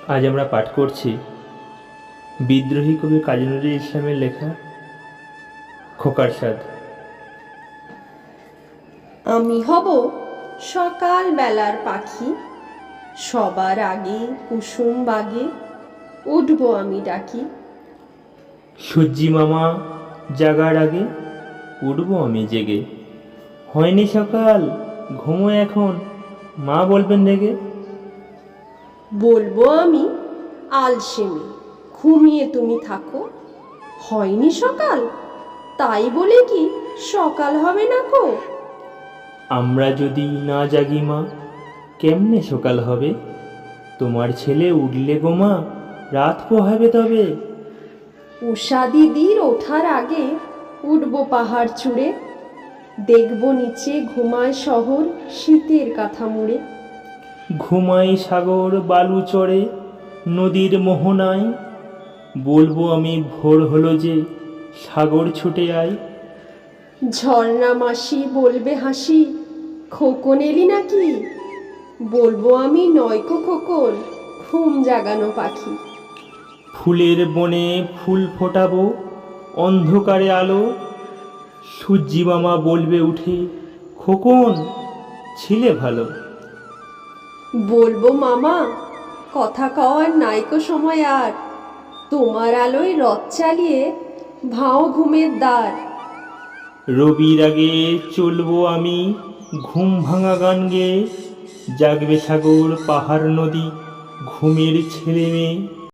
আজ আমরা পাঠ করছি বিদ্রোহী কবি কাজী নজরুল ইসলামের লেখা খোকার সাদ। আমি হব সকাল বেলার পাখি, সবার আগে কুসুম বাগে উঠবো আমি ডাকি। সূর্যি মামা জাগার আগে উঠবো আমি জেগে, হয়নি সকাল ঘুমো এখন, মা বলবেন রেগে। বলবো আমি আলসেমি, ঘুমিয়ে তুমি থাকো, হয়নি সকাল তাই বলে কি সকাল হবে না কো। আমরা যদি না জাগি মা, কেমনে সকাল হবে, তোমার ছেলে উঠলে গো মা, রাত পোহাবে তবে। উষা দিদির ওঠার আগে উঠবো পাহাড় চূড়ে, দেখবো নিচে ঘুমায় শহর শীতের কাঁথা মুড়ে। ঘুমাই সাগর বালু চড়ে নদীর মোহনায়, বলবো আমি ভোর হলো যে সাগর ছুটে আয়। ঝর্ণা মাসি বলবে হাসি, খোকন এলি নাকি, বলবো আমি নয়কো খোকন ঘুম জাগানো পাখি। ফুলের বনে ফুল ফোটাবো অন্ধকারে আলো, সূর্যি মামা বলবে উঠে খোকন ছিলে ভালো। বলবো মামা কথা কওয়ার নাইকো সময় আর, তোমার আলোয় রথ চালিয়ে ভাও ঘুমের দ্বার। রবির আগে চলবো আমি ঘুম ভাঙা গান গেয়ে, জাগবে সাগর পাহাড় নদী ঘুমের ছেলে মেয়ে।